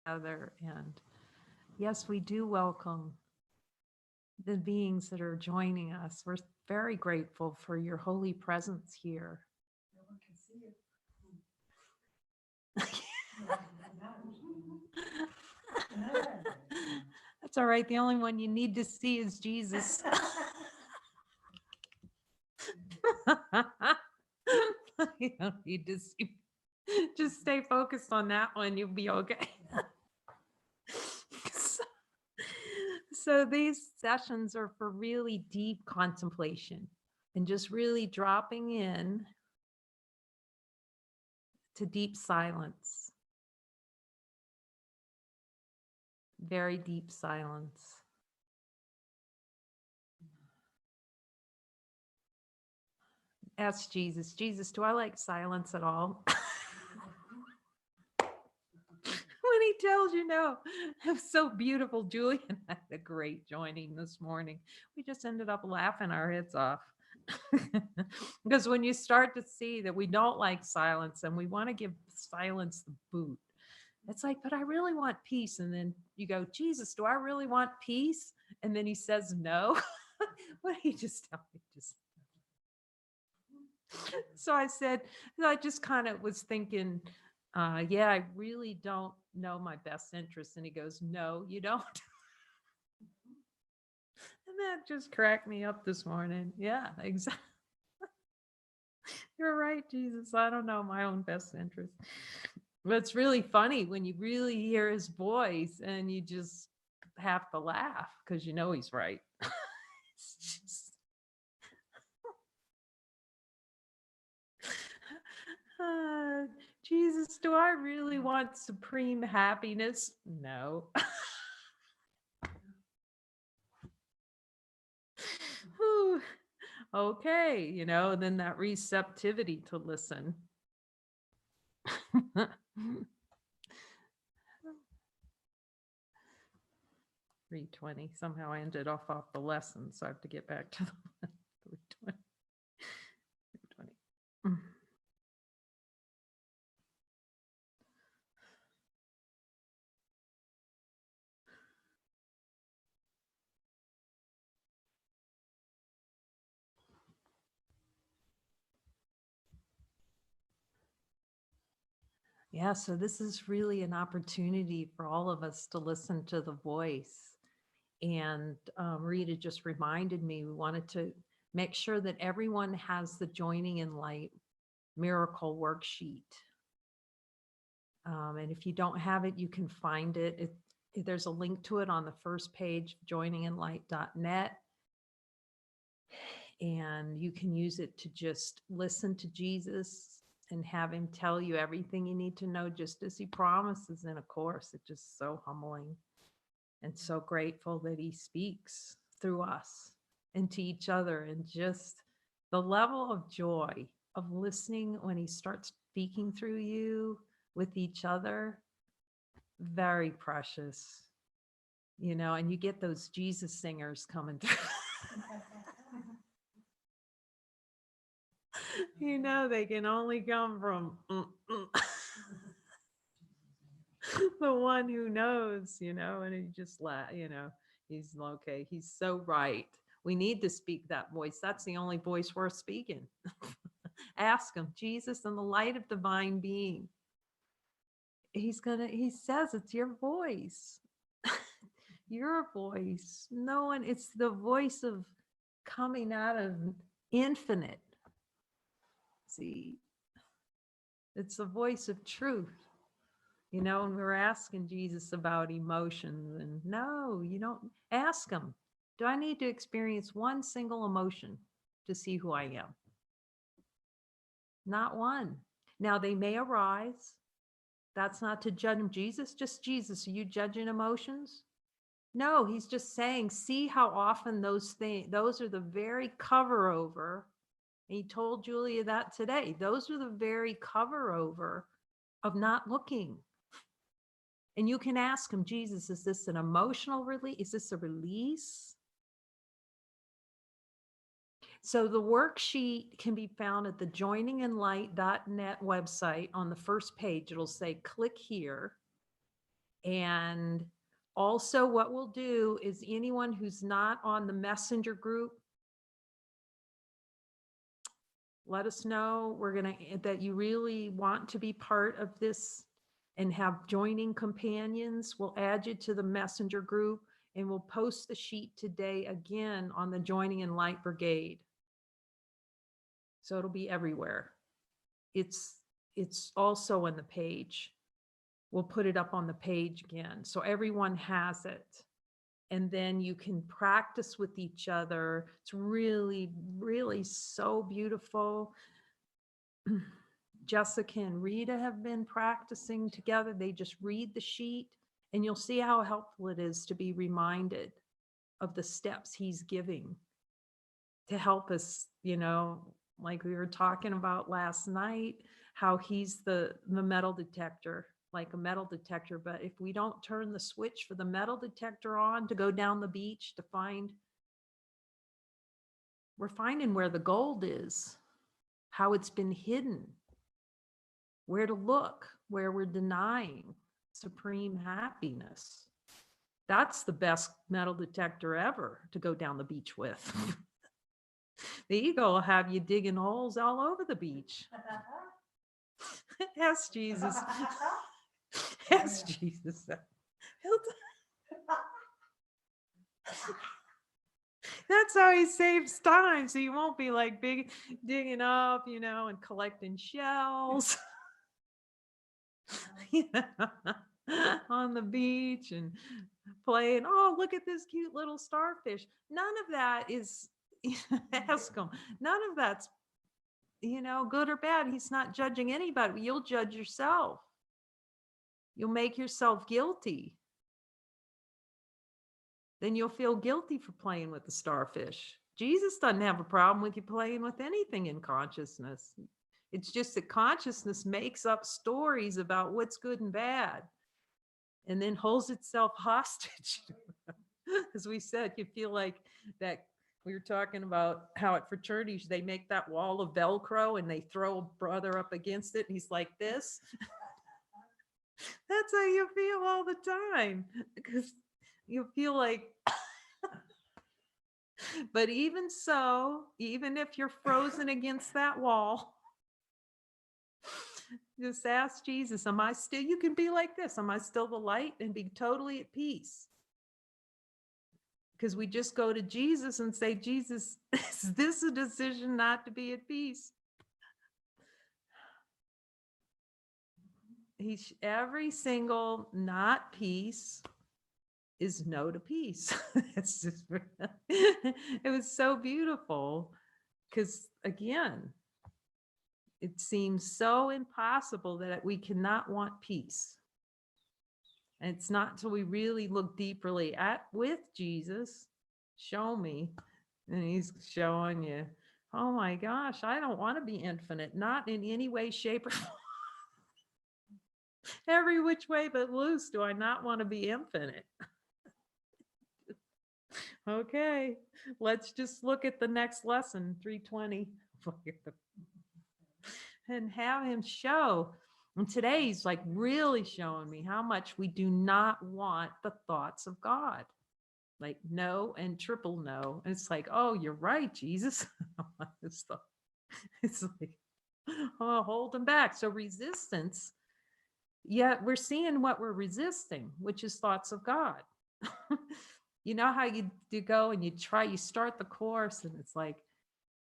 together. And yes, we do welcome the beings that are joining us. We're very grateful for your holy presence here. No one can see it. That's all right. The only one you need to see is Jesus. You don't need to see. Just stay focused on that one. You'll be okay. So these sessions are for really deep contemplation and just really dropping in to deep silence, very deep silence. Ask Jesus, Jesus, do I like silence at all? When he tells you no. It was so beautiful. Julian had a great joining this morning. We just ended up laughing our heads off. Because when you start to see that we don't like silence and we want to give silence the boot, it's like, but I really want peace. And then you go, Jesus, do I really want peace? And then he says no. What did he just tell me? So I said, I just kind of was thinking, yeah, I really don't know my best interest. And he goes, no, you don't. And that just cracked me up this morning. Yeah, exactly. You're right, Jesus. I don't know my own best interest. But it's really funny when you really hear his voice and you just have to laugh because you know he's right. It's just... Jesus, do I really want supreme happiness? No. Okay, you know, and then that receptivity to listen. 3:20. Somehow I ended off the lesson, so I have to get back to the 3:20. 3:20. Yeah, so this is really an opportunity for all of us to listen to the voice. And Rita just reminded me, we wanted to make sure that everyone has the Joining in Light Miracle Worksheet. And if you don't have it, you can find it. There's a link to it on the first page, joininginlight.net. And you can use it to just listen to Jesus and have him tell you everything you need to know, just as he promises in a course. It's just so humbling and so grateful that he speaks through us and to each other, and just the level of joy of listening when he starts speaking through you with each other. Very precious, you know, and you get those Jesus singers coming through. You know, they can only come from the one who knows, you know, and he just you know, he's okay. He's so right. We need to speak that voice. That's the only voice worth speaking. Ask him, Jesus, in the light of divine being. He says it's your voice. Your voice. No one, it's the voice of coming out of infinite. See, it's the voice of truth. You know, and we were asking Jesus about emotions, and no, you don't. Ask him, do I need to experience one single emotion to see who I am? Not one. Now, they may arise. That's not to judge him. Jesus, just Jesus, are you judging emotions? No, he's just saying, see how often those are the very cover over. And he told Julia that today. Those are the very cover over of not looking. And you can ask him, Jesus, is this an emotional release? Is this a release? So the worksheet can be found at the joininginlight.net website. On the first page, it'll say, click here. And also what we'll do is anyone who's not on the messenger group, let us know. We're going to, that you really want to be part of this and have joining companions. We'll add you to the messenger group and we'll post the sheet today again on the Joining in Light Brigade. So it'll be everywhere. It's also on the page. We'll put it up on the page again. So everyone has it. And then you can practice with each other. It's really, really so beautiful. Jessica and Rita have been practicing together. They just read the sheet and you'll see how helpful it is to be reminded of the steps he's giving to help us, you know, like we were talking about last night, how he's the metal detector, like a metal detector. But if we don't turn the switch for the metal detector on to go down the beach to find, we're finding where the gold is, how it's been hidden, where to look, where we're denying supreme happiness. That's the best metal detector ever to go down the beach with. The ego will have you digging holes all over the beach. Ask Jesus. Ask Jesus. That's how he saves time. So you won't be like big digging up, you know, and collecting shells. On the beach and playing, oh, look at this cute little starfish. None of that is, ask him, none of that's, you know, good or bad. He's not judging anybody. You'll judge yourself. You'll make yourself guilty. Then you'll feel guilty for playing with the starfish. Jesus doesn't have a problem with you playing with anything in consciousness. It's just that consciousness makes up stories about what's good and bad and then holds itself hostage. As we said, you feel like that. We were talking about how at fraternities, they make that wall of Velcro and they throw a brother up against it. And he's like this. That's how you feel all the time because you feel like, but even so, even if you're frozen against that wall, just ask Jesus, am I still, you can be like this. Am I still the light and be totally at peace? Because we just go to Jesus and say, Jesus, is this a decision not to be at peace? Every single not peace is no to peace. It's just, it was so beautiful because again, it seems so impossible that we cannot want peace. And it's not until we really look deeply at with Jesus, show me, and he's showing you, oh my gosh, I don't want to be infinite, not in any way, shape, or form. Every which way but loose do I not want to be infinite. Okay, let's just look at the next lesson, 320. And have him show. And today he's like really showing me how much we do not want the thoughts of God. Like no and triple no. And it's like, oh, you're right, Jesus. It's like, oh, hold him back. So resistance, yet we're seeing what we're resisting, which is thoughts of God. You know how you go and you start the course and it's like,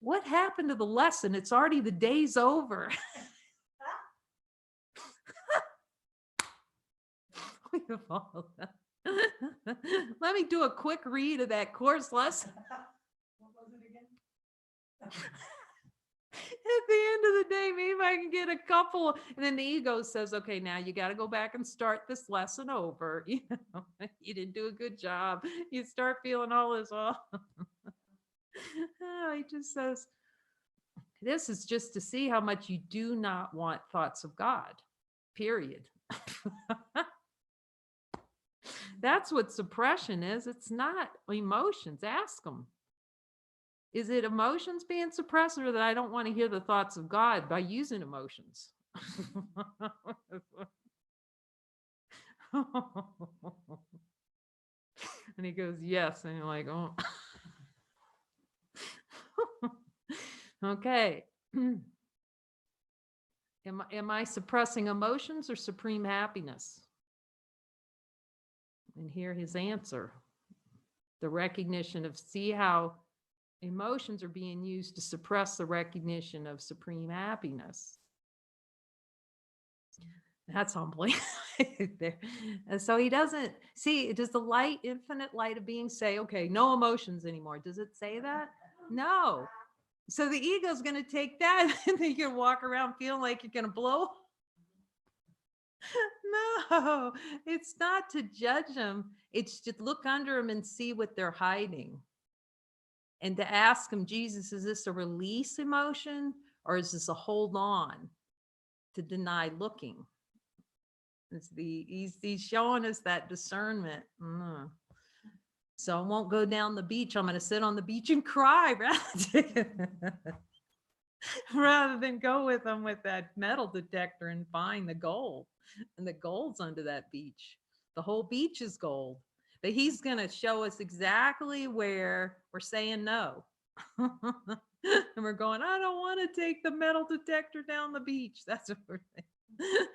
what happened to the lesson? It's already, the day's over. Let me do a quick read of that course lesson. What was it again? At the end of the day, maybe I can get a couple. And then the ego says, okay, now you got to go back and start this lesson over. You know, you didn't do a good job. You start feeling all this. Oh, he just says, this is just to see how much you do not want thoughts of God, period. That's what suppression is. It's not emotions. Ask them. Is it emotions being suppressed, or that I don't want to hear the thoughts of God by using emotions? And he goes, yes. And you're like, oh, okay. Am I suppressing emotions or supreme happiness? And hear his answer. The recognition of, see how emotions are being used to suppress the recognition of supreme happiness. That's humbling. There. And so he doesn't see, does the light, infinite light of being say, okay, no emotions anymore? Does it say that? No. So the ego's going to take that and then you can walk around feeling like you're going to blow. No, it's not to judge them. It's to look under them and see what they're hiding. And to ask them, Jesus, is this a release emotion or is this a hold on to deny looking? It's he's showing us that discernment. So I won't go down the beach. I'm going to sit on the beach and cry rather than go with them with that metal detector and find the gold. And the gold's under that beach. The whole beach is gold. But he's going to show us exactly where we're saying no. And we're going, I don't want to take the metal detector down the beach. That's what we're saying.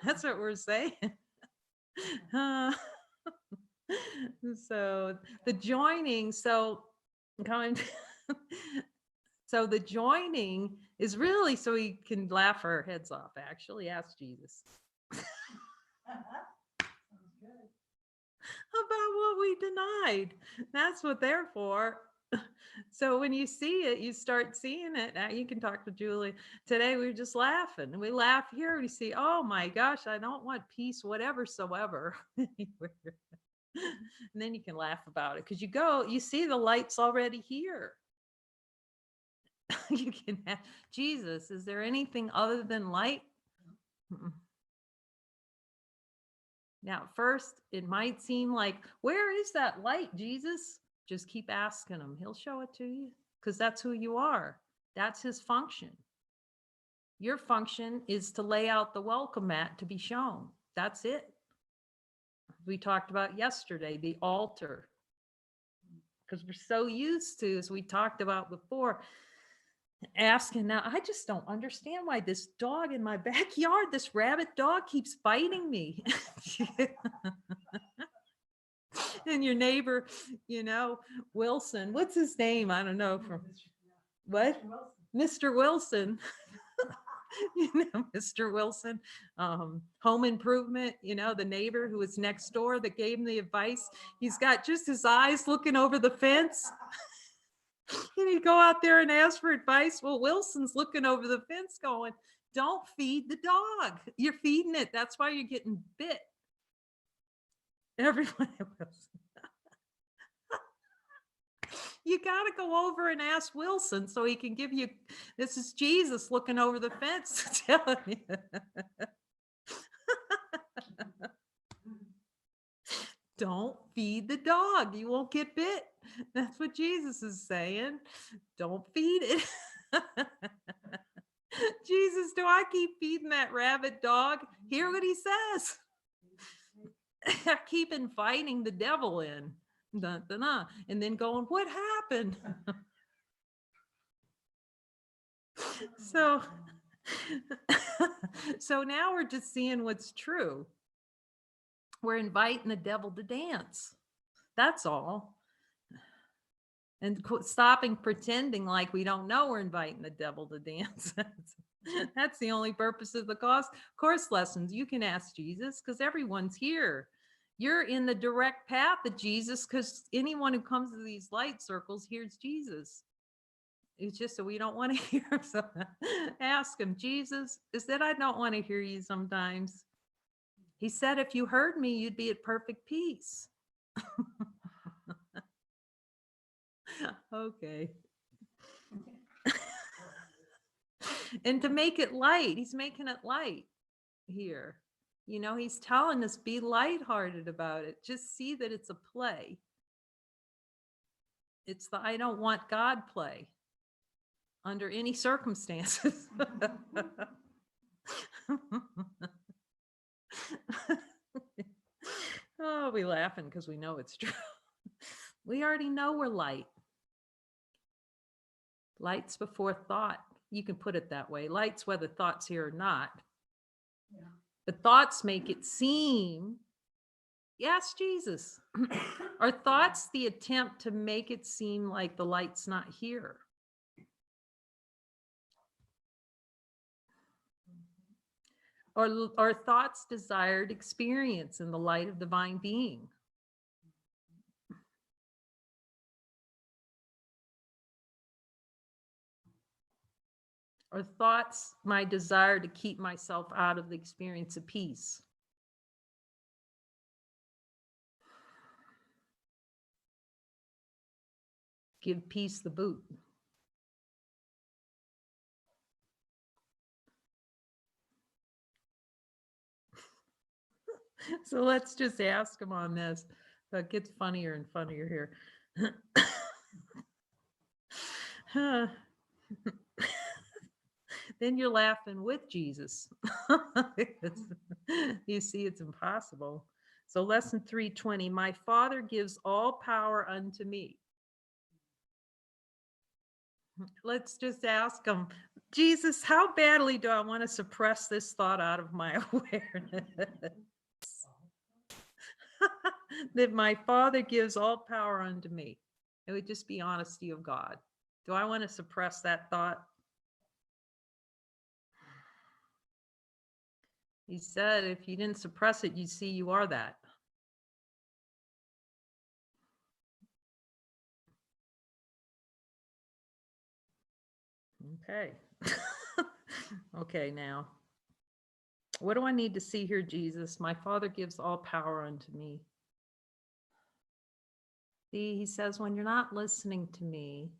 That's what we're saying. So the joining, so coming so the joining is really so we can laugh our heads off. Actually, ask Jesus Sounds good. about what we denied. That's what they're for. So when you see it, you start seeing it. Now you can talk to Julie. Today we were just laughing. We laugh here. We see, oh my gosh, I don't want peace, whatever soever. And then you can laugh about it because you see the light's already here. You can have Jesus. Is there anything other than light? Now, first, it might seem like, where is that light, Jesus? Just keep asking him. He'll show it to you because that's who you are. That's his function. Your function is to lay out the welcome mat to be shown. That's it. We talked about yesterday, the altar. Because we're so used to, as we talked about before, asking now, I just don't understand why this dog in my backyard, this rabbit dog keeps biting me. And your neighbor, Wilson, what's his name? I don't know. From what? Mr. Wilson. Mr. Wilson, home improvement, the neighbor who was next door that gave him the advice. He's got just his eyes looking over the fence. And he'd go out there and ask for advice. Well, Wilson's looking over the fence going, don't feed the dog. You're feeding it. That's why you're getting bit. Everyone else. You got to go over and ask Wilson so he can give you, this is Jesus looking over the fence telling you. Don't feed the dog. You won't get bit. That's what Jesus is saying. Don't feed it. Jesus, do I keep feeding that rabid dog? Hear what he says. I keep inviting the devil in. Dun, dun, dun, and then going, what happened? So now we're just seeing what's true. We're inviting the devil to dance. That's all. And stopping pretending like we don't know we're inviting the devil to dance. That's the only purpose of the course lessons. You can ask Jesus because everyone's here. You're in the direct path of Jesus because anyone who comes to these light circles hears Jesus. It's just that we don't want to hear him. So ask him, Jesus, is that I don't want to hear you sometimes. He said, if you heard me, you'd be at perfect peace. Okay. And to make it light, he's making it light here. He's telling us, be lighthearted about it. Just see that it's a play. It's the I don't want God play under any circumstances. Oh, we laughing because we know it's true. We already know we're light. Light's before thought. You can put it that way. Light's whether thought's here or not. Yeah. The thoughts make it seem, yes, Jesus. Are thoughts the attempt to make it seem like the light's not here? Or are thoughts desired experience in the light of divine being? Are thoughts my desire to keep myself out of the experience of peace? Give peace the boot. So let's just ask him on this. It gets funnier and funnier here. Then you're laughing with Jesus. You see, it's impossible. So lesson 320, my Father gives all power unto me. Let's just ask him, Jesus, how badly do I want to suppress this thought out of my awareness? That my Father gives all power unto me. It would just be honesty of God. Do I want to suppress that thought? He said, if you didn't suppress it, you'd see you are that. Okay. Okay, now, what do I need to see here, Jesus? My Father gives all power unto me. See, he says, when you're not listening to me,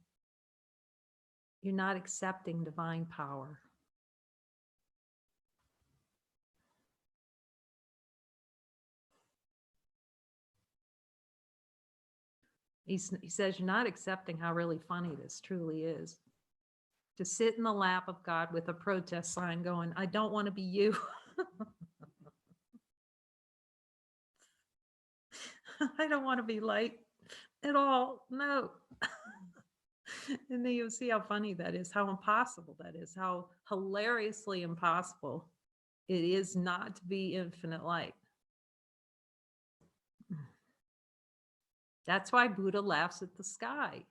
you're not accepting divine power. He says, you're not accepting how really funny this truly is. To sit in the lap of God with a protest sign going, I don't want to be you. I don't want to be light at all. No. And then you'll see how funny that is, how impossible that is, how hilariously impossible it is not to be infinite light. That's why Buddha laughs at the sky.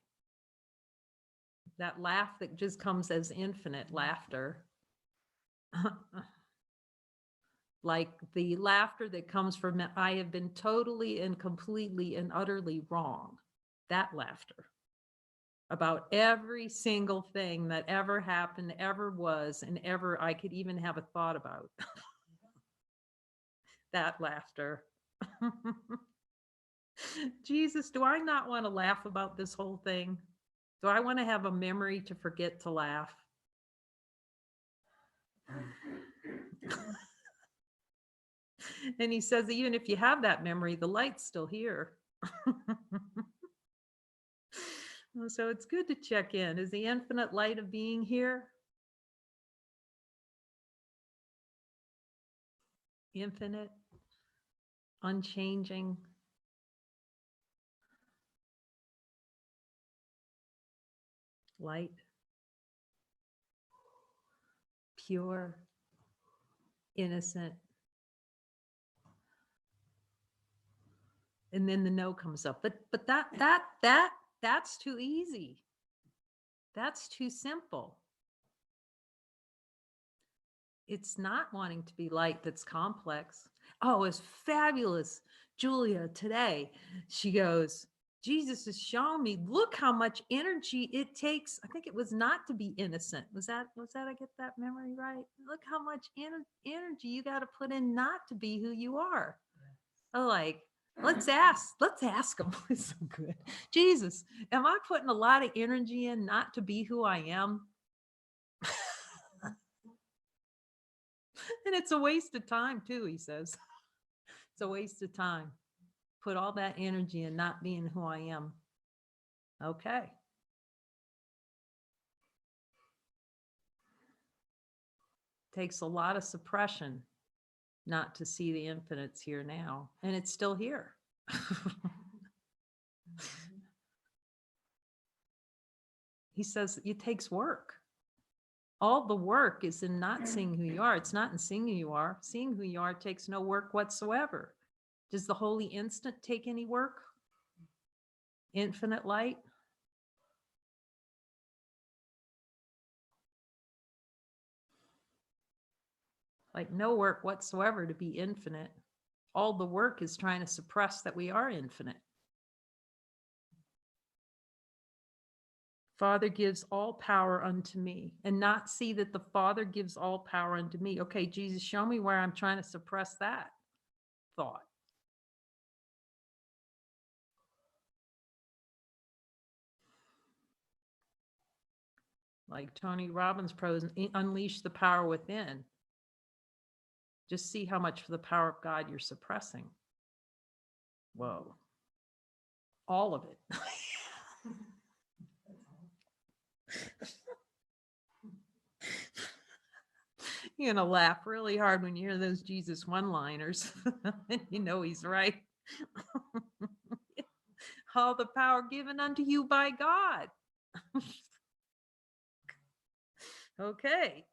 That laugh that just comes as infinite laughter. Like the laughter that comes from, I have been totally and completely and utterly wrong. That laughter about every single thing that ever happened, ever was, and ever I could even have a thought about. That laughter. Jesus, do I not want to laugh about this whole thing? Do I want to have a memory to forget to laugh? And he says, even if you have that memory, the light's still here. So it's good to check in. Is the infinite light of being here? Infinite, unchanging, light, pure, innocent. And then the no comes up. But that's too easy. That's too simple. It's not wanting to be light that's complex. Oh, it's fabulous. Julia, today, she goes, Jesus has shown me, look how much energy it takes. I think it was not to be innocent. Was that I get that memory right? Look how much energy you got to put in not to be who you are. I'm like, let's ask him. It's so good. Jesus, am I putting a lot of energy in not to be who I am? And it's a waste of time too, he says. It's a waste of time. Put all that energy in not being who I am. Okay. Takes a lot of suppression not to see the infinite's here now, and it's still here. He says it takes work. All the work is in not seeing who you are. It's not in seeing who you are. Seeing who you are takes no work whatsoever. Does the holy instant take any work? Infinite light? Like no work whatsoever to be infinite. All the work is trying to suppress that we are infinite. Father gives all power unto me, and not see that the Father gives all power unto me. Okay, Jesus, show me where I'm trying to suppress that thought. Like Tony Robbins' prose, unleash the power within. Just see how much of the power of God you're suppressing. Whoa. All of it. You're going to laugh really hard when you hear those Jesus one-liners. You know he's right. All the power given unto you by God. Okay.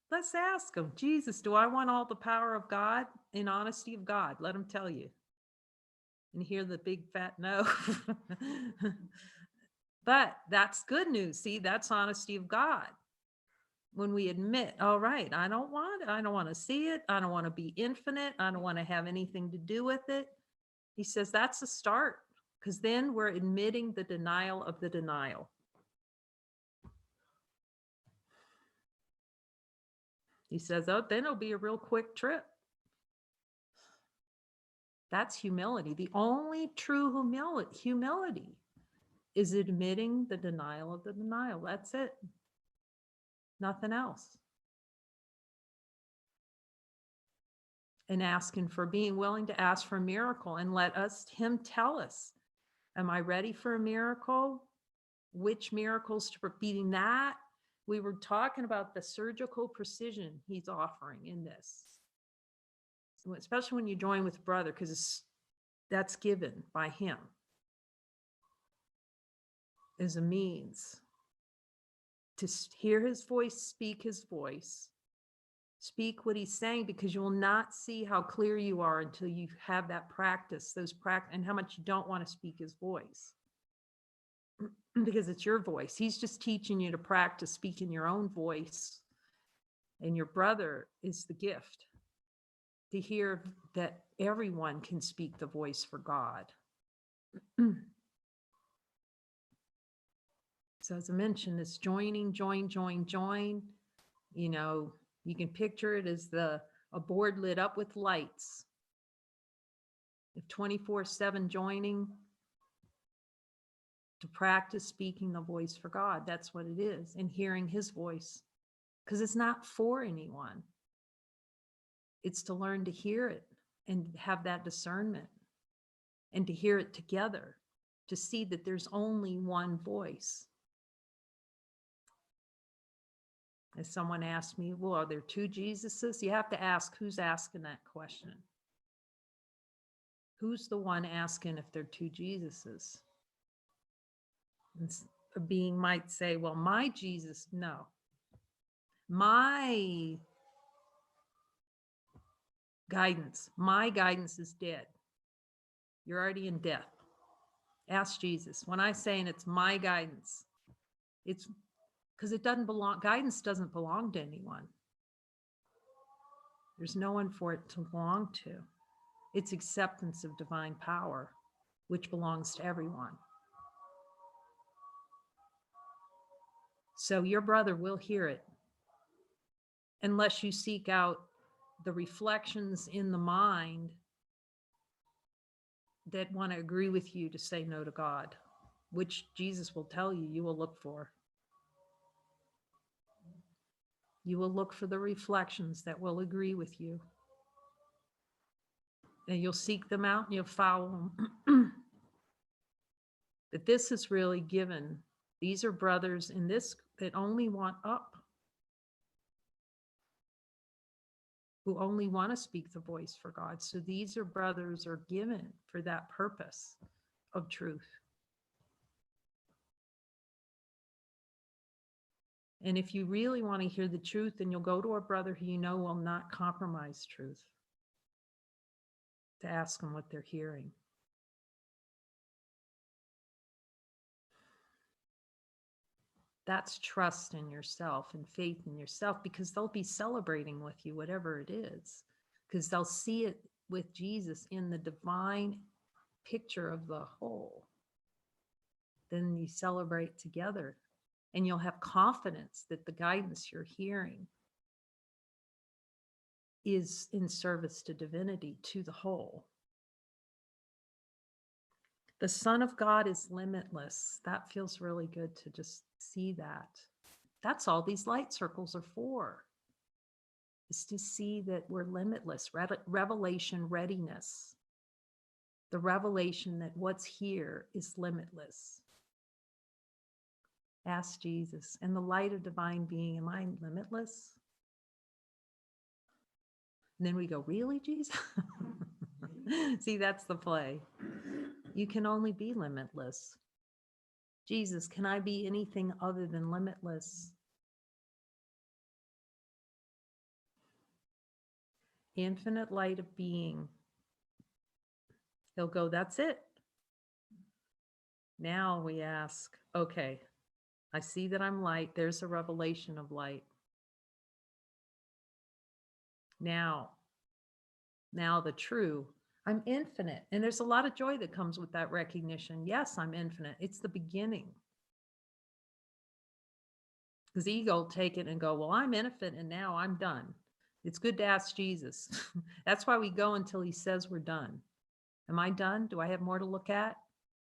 Let's ask him, Jesus, do I want all the power of God? In honesty of God, let him tell you. And hear the big fat no. But that's good news. See, that's honesty of God. When we admit, all right, I don't want to see it. I don't want to be infinite. I don't want to have anything to do with it. He says that's a start, because then we're admitting the denial of the denial. He says, oh, then it'll be a real quick trip. That's humility. The only true humility is admitting the denial of the denial. That's it. Nothing else. And asking for, being willing to ask for a miracle and let him tell us, am I ready for a miracle? Which miracles to beating that? We were talking about the surgical precision he's offering in this, especially when you join with brother, because that's given by him as a means to hear his voice, speak his voice, speak what he's saying, because you will not see how clear you are until you have that practice, and how much you don't want to speak his voice. Because it's your voice. He's just teaching you to practice speaking your own voice. And your brother is the gift to hear that everyone can speak the voice for God. So as I mentioned, it's joining, join. You know, you can picture it as a board lit up with lights. If 24/7 joining to practice speaking the voice for God, that's what it is, and hearing his voice, because it's not for anyone. It's to learn to hear it and have that discernment, and to hear it together, to see that there's only one voice. As someone asked me, well, are there two Jesuses? You have to ask, who's asking that question? Who's the one asking if there are two Jesuses? And a being might say, well, my Jesus, no. My guidance is dead. You're already in death. Ask Jesus. When I'm saying it's my guidance, it's because it doesn't belong, guidance doesn't belong to anyone. There's no one for it to belong to. It's acceptance of divine power, which belongs to everyone. So your brother will hear it, unless you seek out the reflections in the mind that want to agree with you to say no to God, which Jesus will tell you, you will look for. You will look for the reflections that will agree with you. And you'll seek them out and you'll follow them. But this is really given. These are brothers in this that only want up. who only want to speak the voice for God. So these are brothers are given for that purpose of truth. And if you really want to hear the truth, then you'll go to a brother who you know will not compromise truth to ask them what they're hearing. That's trust in yourself and faith in yourself, because they'll be celebrating with you, whatever it is, because they'll see it with Jesus in the divine picture of the whole. Then you celebrate together, and you'll have confidence that the guidance you're hearing is in service to divinity, to the whole. The Son of God is limitless. That feels really good to just see that. That's all these light circles are for, is to see that we're limitless. Revelation readiness. The revelation that what's here is limitless. Ask Jesus, in the light of divine being, am I limitless? And then we go, really, Jesus? See, that's the play. You can only be limitless. Jesus, can I be anything other than limitless? Infinite light of being. He'll go, that's it. Now we ask, okay, I see that I'm light. There's a revelation of light. Now the true, I'm infinite. And there's a lot of joy that comes with that recognition. Yes, I'm infinite. It's the beginning. Because ego will take it and go, well, I'm infinite and now I'm done. It's good to ask Jesus. That's why we go until he says we're done. Am I done? Do I have more to look at?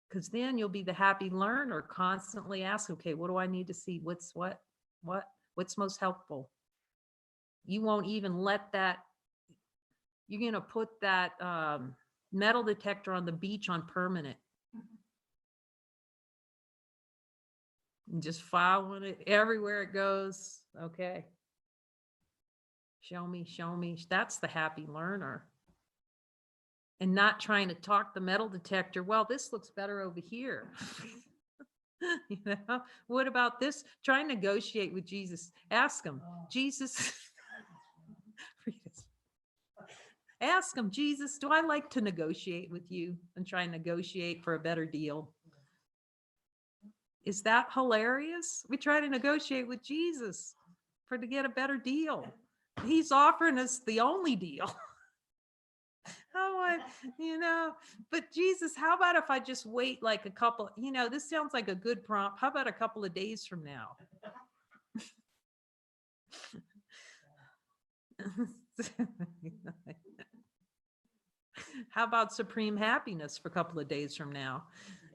Because then you'll be the happy learner, constantly ask, okay, what do I need to see? What's most helpful? You won't even let that, you're going to put that metal detector on the beach on permanent. And just following it everywhere it goes. Okay. Show me, show me. That's the happy learner. And not trying to talk the metal detector. Well, this looks better over here. You know, what about this? Try and negotiate with Jesus. Ask him, Jesus. Ask him, Jesus, do I like to negotiate with you and try and negotiate for a better deal? Is that hilarious? We try to negotiate with Jesus to get a better deal. He's offering us the only deal. But Jesus, how about if I just wait like a couple, this sounds like a good prompt. How about a couple of days from now? How about supreme happiness for a couple of days from now?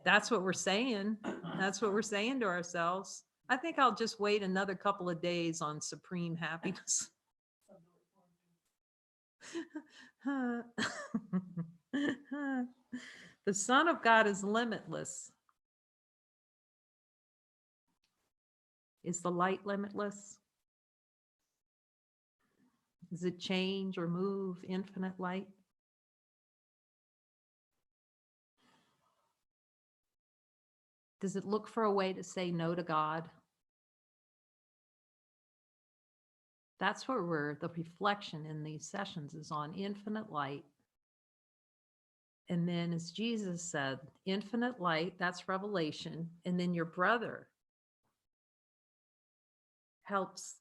That's what we're saying. That's what we're saying to ourselves. I think I'll just wait another couple of days on supreme happiness. The Son of God is limitless. Is the light limitless? Does it change or move? Infinite light? Does it look for a way to say no to God? That's where the reflection in these sessions is on infinite light. And then, as Jesus said, infinite light, that's revelation. And then your brother helps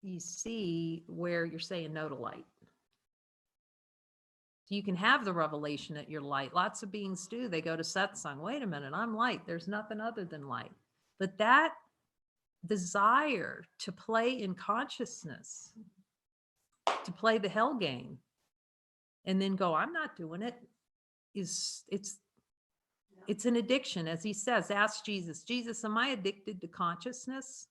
you see where you're saying no to light. You can have the revelation that you're light. Lots of beings do. They go to satsang. Wait a minute, I'm light. There's nothing other than light. But that desire to play in consciousness, to play the hell game, and then go, I'm not doing it, it's an addiction. As he says, ask Jesus, Jesus, am I addicted to consciousness?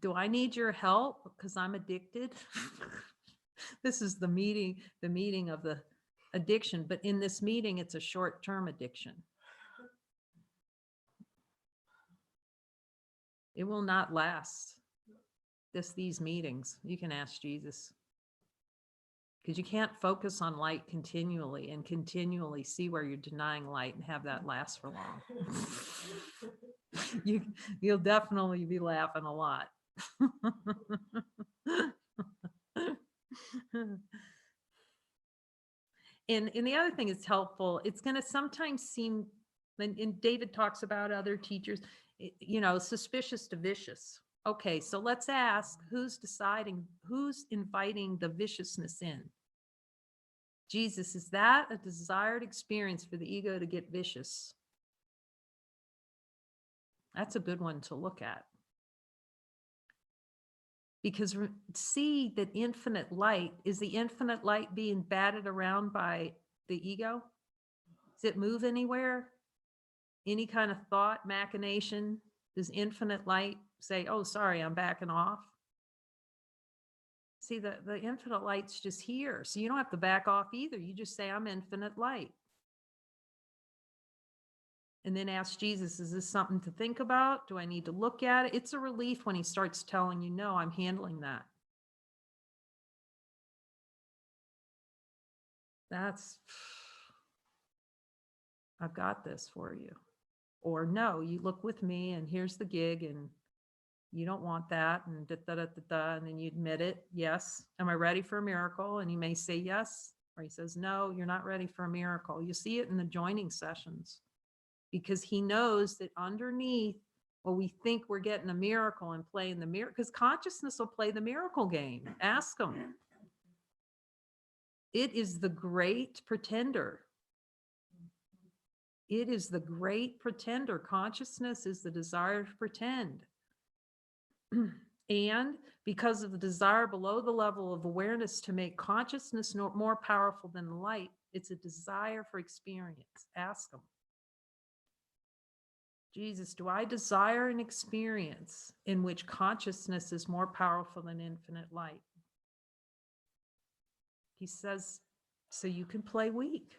Do I need your help because I'm addicted? This is the meeting of the addiction. But in this meeting, it's a short-term addiction. It will not last. these meetings. You can ask Jesus. Because you can't focus on light continually and continually see where you're denying light and have that last for long. You'll definitely be laughing a lot. And the other thing is helpful. It's going to sometimes seem, and David talks about other teachers, suspicious to vicious. Okay, so let's ask who's deciding, who's inviting the viciousness in? Jesus, is that a desired experience for the ego to get vicious? That's a good one to look at. Because see that infinite light, is the infinite light being batted around by the ego? Does it move anywhere? Any kind of thought, machination? Does infinite light say, oh, sorry, I'm backing off? See, the infinite light's just here. So you don't have to back off either. You just say, I'm infinite light. And then ask Jesus, is this something to think about? Do I need to look at it? It's a relief when he starts telling you, no, I'm handling that. I've got this for you. Or no, you look with me and here's the gig and you don't want that and and then you admit it. Yes. Am I ready for a miracle? And he may say yes, or he says, no, you're not ready for a miracle. You see it in the joining sessions because he knows that underneath, well, we think we're getting a miracle and playing the miracle, because consciousness will play the miracle game. Ask them. It is the great pretender. It is the great pretender. Consciousness is the desire to pretend. And because of the desire below the level of awareness to make consciousness more powerful than the light, it's a desire for experience. Ask them. Jesus, do I desire an experience in which consciousness is more powerful than infinite light? He says, so you can play weak.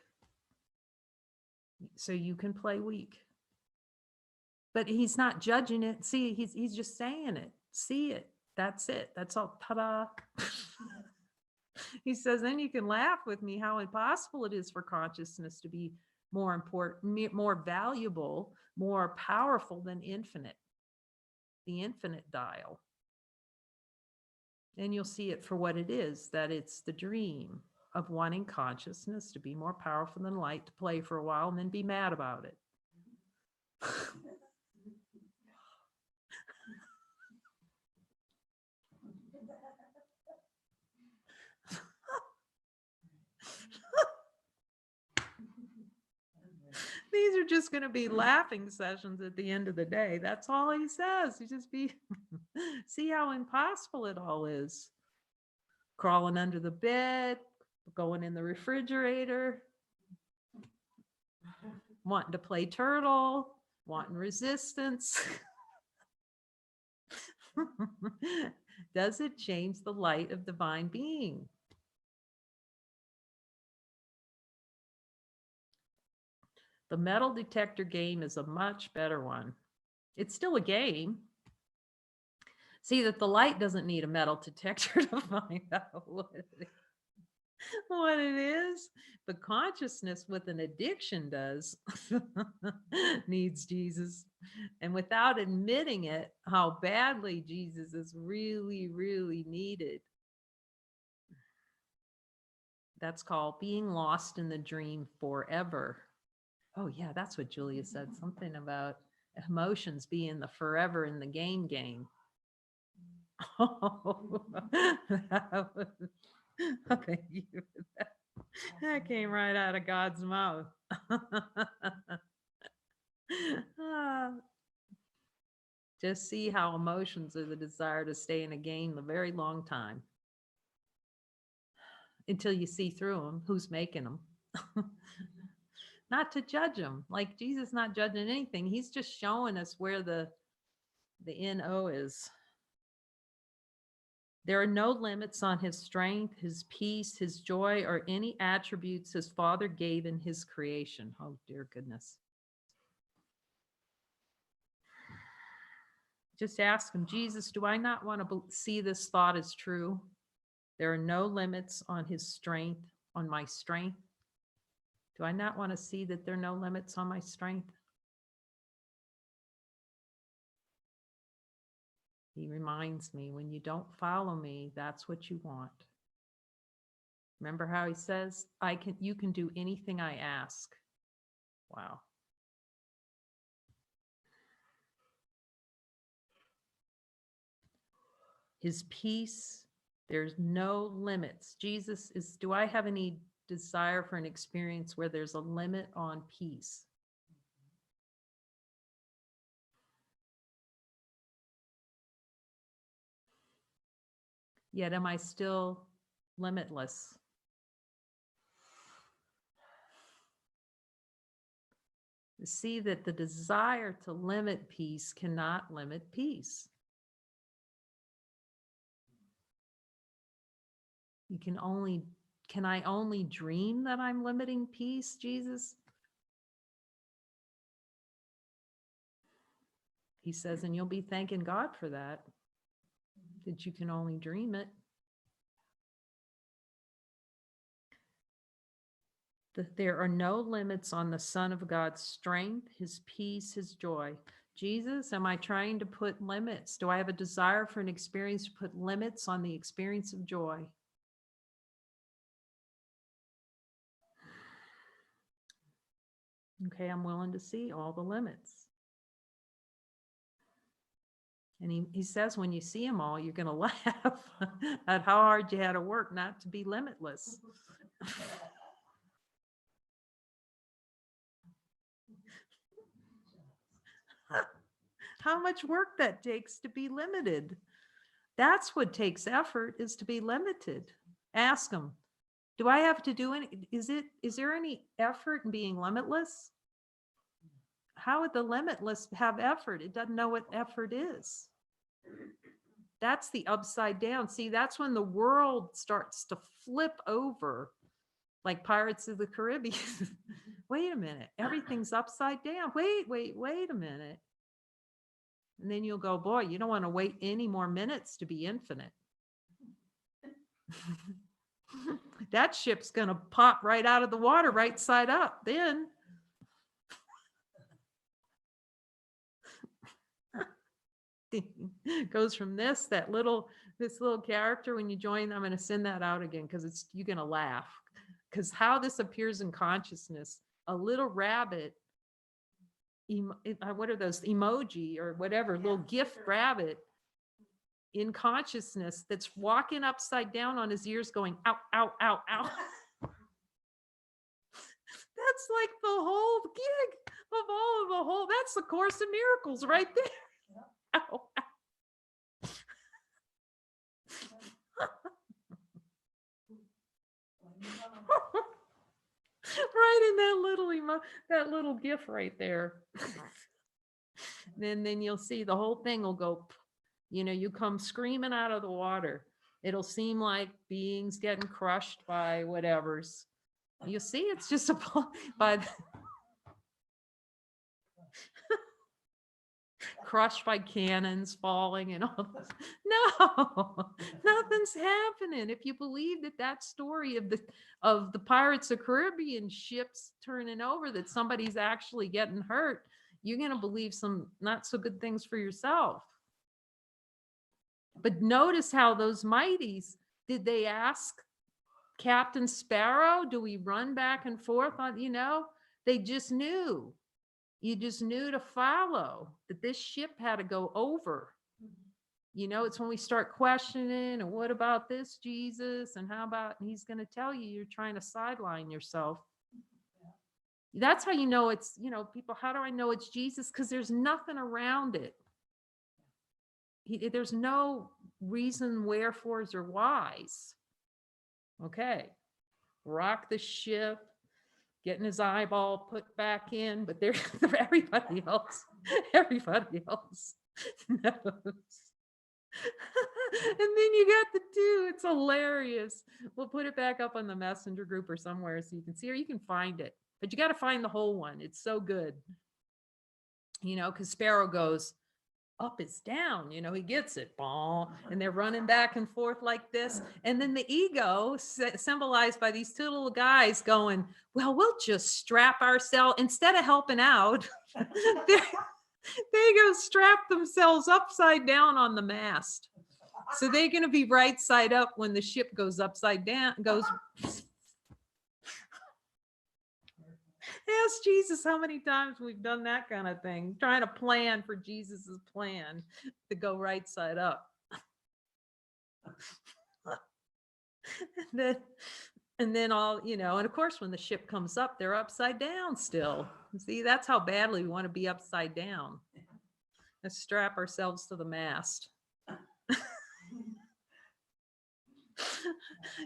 So you can play weak. But he's not judging it. See, he's just saying it. See it. That's it. That's all. Ta-da. He says, then you can laugh with me how impossible it is for consciousness to be more important, more valuable, more powerful than infinite, the infinite dial. And you'll see it for what it is, that it's the dream of wanting consciousness to be more powerful than light, to play for a while and then be mad about it. These are just going to be laughing sessions at the end of the day. That's all he says. You just see how impossible it all is. Crawling under the bed, going in the refrigerator, wanting to play turtle, wanting resistance. Does it change the light of divine being? The metal detector game is a much better one. It's still a game. See that the light doesn't need a metal detector to find out what it is. But consciousness with an addiction does. Needs Jesus. And without admitting it, how badly Jesus is really, really needed. That's called being lost in the dream forever. Oh yeah, that's what Julia said. Something about emotions being the forever in the game. Oh, thank you for that. That came right out of God's mouth. Just see how emotions are the desire to stay in a game a very long time. Until you see through them, who's making them. Not to judge them. Like Jesus not judging anything. He's just showing us where the NO is. There are no limits on his strength, his peace, his joy, or any attributes his Father gave in his creation. Oh, dear goodness. Just ask him, Jesus, do I not want to see this thought as true? There are no limits on his strength, on my strength. Do I not want to see that there are no limits on my strength? He reminds me, when you don't follow me, that's what you want. Remember how he says, you can do anything I ask. Wow. His peace, there's no limits. Jesus is, do I have any desire for an experience where there's a limit on peace? Yet am I still limitless? See that the desire to limit peace cannot limit peace. Can I only dream that I'm limiting peace, Jesus? He says, and you'll be thanking God for that you can only dream it. That there are no limits on the Son of God's strength, his peace, his joy. Jesus, am I trying to put limits? Do I have a desire for an experience to put limits on the experience of joy? Okay, I'm willing to see all the limits. And he says, when you see them all, you're going to laugh at how hard you had to work not to be limitless. How much work that takes to be limited. That's what takes effort, is to be limited. Ask them, do I have to do any, is there any effort in being limitless? How would the limitless have effort? It doesn't know what effort is. That's the upside down. See, that's when the world starts to flip over like Pirates of the Caribbean. Wait a minute, everything's upside down. Wait a minute. And then you'll go, boy, you don't want to wait any more minutes to be infinite. That ship's going to pop right out of the water, right side up. Then goes from this little character. When you join, I'm going to send that out again because you're going to laugh, because how this appears in consciousness. A little rabbit, what are those, emoji or whatever, little gift rabbit in consciousness that's walking upside down on his ears going, ow, ow, ow, ow. That's like the whole gig of all of the whole, that's the Course in Miracles right there. Ow, ow. Right in that little gif right there. Then you'll see the whole thing will go, you come screaming out of the water. It'll seem like beings getting crushed by whatever's. You see, it's just by crushed by cannons falling and all this. No, nothing's happening. If you believe that story of the Pirates of Caribbean ships turning over, that somebody's actually getting hurt, you're going to believe some not so good things for yourself. But notice how those mighties, did they ask Captain Sparrow, do we run back and forth on, they just knew. You just knew to follow, that this ship had to go over. It's when we start questioning, and what about this, Jesus? And how about, and he's going to tell you, you're trying to sideline yourself. That's how you know it's, people, how do I know it's Jesus? Because there's nothing around it. There's no reason, wherefores, or whys. Okay. Rock the ship, getting his eyeball put back in, but everybody else knows. And then you got the two. It's hilarious. We'll put it back up on the messenger group or somewhere so you can see, or you can find it. But you got to find the whole one. It's so good. Because Sparrow goes, Up is down, he gets it. Ball, and they're running back and forth like this. And then the ego, symbolized by these two little guys going, well, we'll just strap ourselves instead of helping out. They go strap themselves upside down on the mast. So they're going to be right side up when the ship goes upside down, Ask Jesus how many times we've done that kind of thing, trying to plan for Jesus's plan to go right side up. and then all, and of course, when the ship comes up, they're upside down still. See, that's how badly we want to be upside down. Let's strap ourselves to the mast.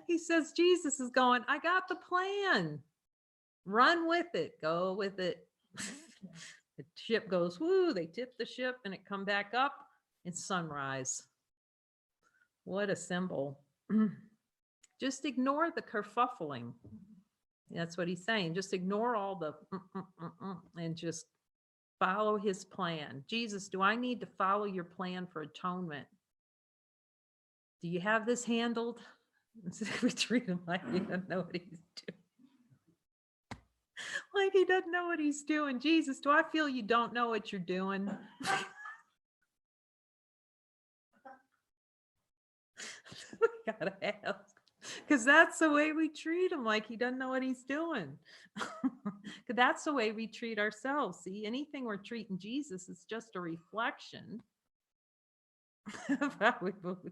He says, Jesus is going, I got the plan. Run with it. Go with it. The ship goes, woo, they tip the ship and it come back up. It's sunrise. What a symbol. Just ignore the kerfuffling. That's what he's saying. Just ignore all the and just follow his plan. Jesus, do I need to follow your plan for atonement? Do you have this handled? We treat him like he doesn't know what he's doing. Like he doesn't know what he's doing. Jesus, do I feel you don't know what you're doing? We gotta ask. Because that's the way we treat him, like he doesn't know what he's doing. That's the way we treat ourselves. See, anything we're treating Jesus is just a reflection of how we believe.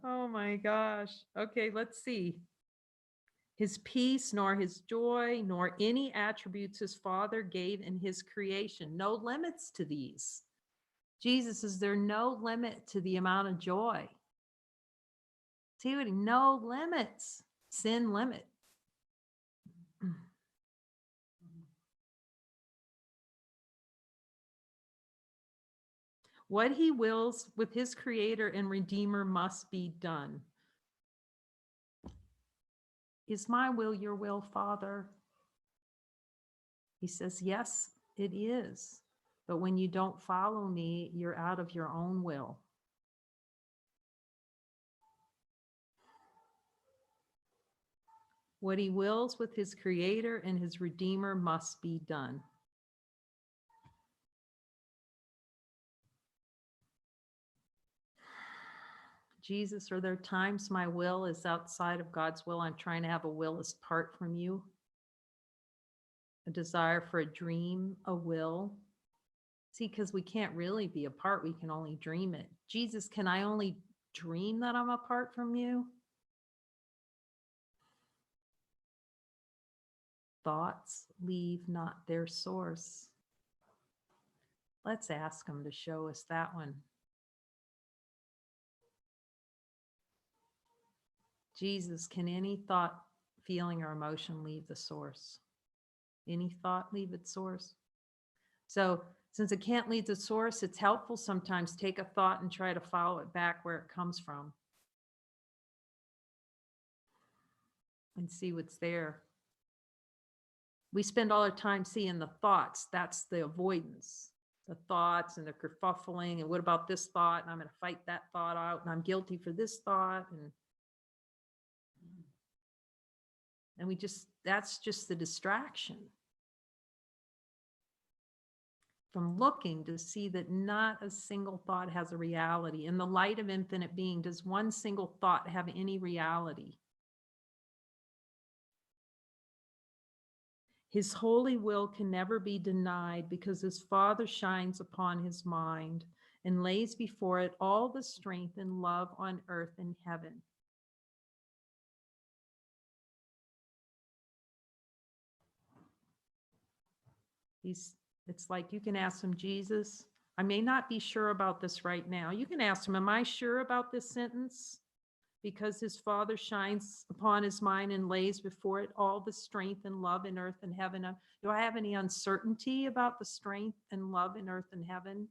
Oh my gosh. Okay, let's see. His peace, nor his joy, nor any attributes his Father gave in his creation. No limits to these. Jesus, is there no limit to the amount of joy? See, no limits. Sin limit. What he wills with his creator and redeemer must be done. Is my will your will, Father? He says, yes, it is. But when you don't follow me, you're out of your own will. What he wills with his creator and his redeemer must be done. Jesus, are there times my will is outside of God's will? I'm trying to have a will as apart from you. A desire for a dream, a will. See, because we can't really be apart. We can only dream it. Jesus, can I only dream that I'm apart from you? Thoughts leave not their source. Let's ask him to show us that one. Jesus, can any thought, feeling, or emotion leave the source? Any thought leave its source? So since it can't leave the source, it's helpful sometimes take a thought and try to follow it back where it comes from and see what's there. We spend all our time seeing the thoughts. That's the avoidance. The thoughts and the kerfuffling, and what about this thought? And I'm going to fight that thought out, and I'm guilty for this thought. And we just, that's just the distraction from looking to see that not a single thought has a reality. In the light of infinite being, does one single thought have any reality? His holy will can never be denied because his Father shines upon his mind and lays before it all the strength and love on earth and heaven. It's like you can ask him, Jesus, I may not be sure about this right now. You can ask him, am I sure about this sentence? Because his Father shines upon his mind and lays before it all the strength and love in earth and heaven. Do I have any uncertainty about the strength and love in earth and heaven?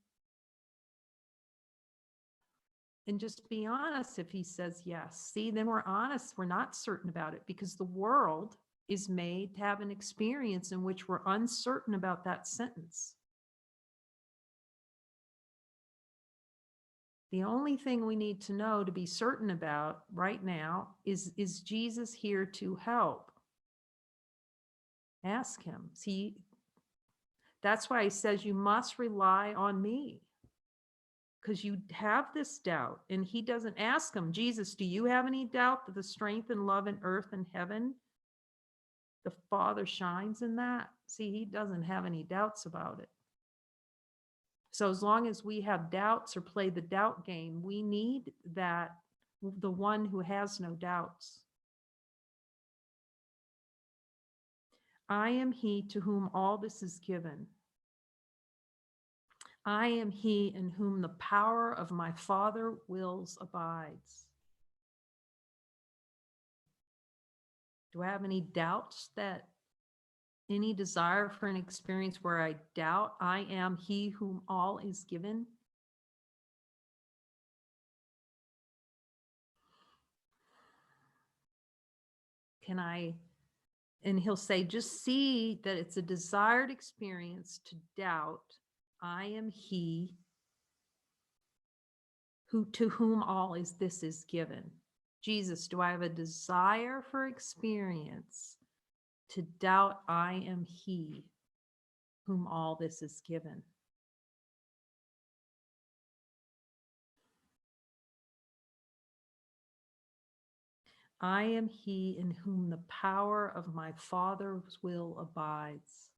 And just be honest if he says yes. See, then we're honest. We're not certain about it because the world is made to have an experience in which we're uncertain about that sentence. The only thing we need to know, to be certain about right now, is Jesus here to help? Ask him. See, that's why he says you must rely on me, because you have this doubt. And he doesn't ask him, Jesus, do you have any doubt that the strength and love in earth and heaven, the Father shines in that? See, he doesn't have any doubts about it. So as long as we have doubts or play the doubt game, we need that, the one who has no doubts. I am he to whom all this is given. I am he in whom the power of my Father wills abides. Do I have any doubts, that any desire for an experience where I doubt I am he whom all is given? Can I? And he'll say, just see that it's a desired experience to doubt I am he who to whom all is this is given. Jesus, do I have a desire for experience to doubt I am he whom all this is given? I am he in whom the power of my Father's will abides.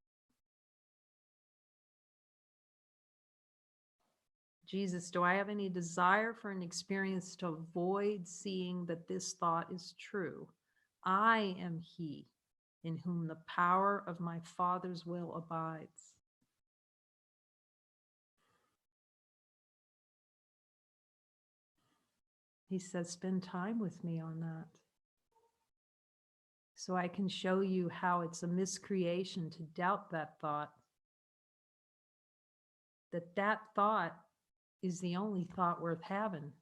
Jesus, do I have any desire for an experience to avoid seeing that this thought is true? I am he in whom the power of my Father's will abides. He says, spend time with me on that, so I can show you how it's a miscreation to doubt that thought, that thought is the only thought worth having.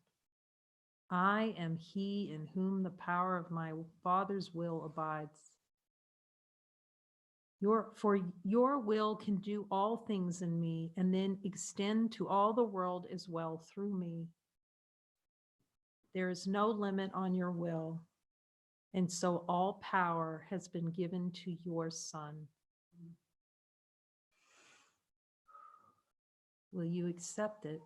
I am he in whom the power of my Father's will abides. For your will can do all things in me and then extend to all the world as well through me. There is no limit on your will, and so all power has been given to your Son. Will you accept it?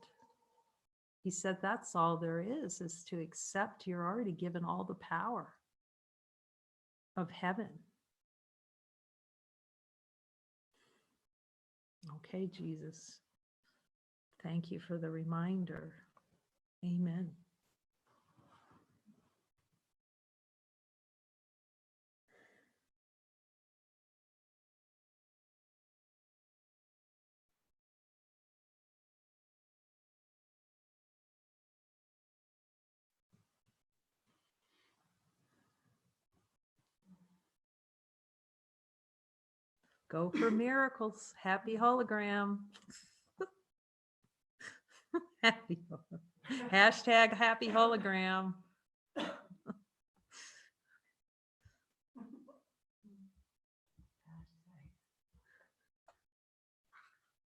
He said that's all there is to accept. You're already given all the power of heaven. Okay, Jesus. Thank you for the reminder. Amen. Go for miracles. Happy hologram. Happy. Hashtag happy hologram.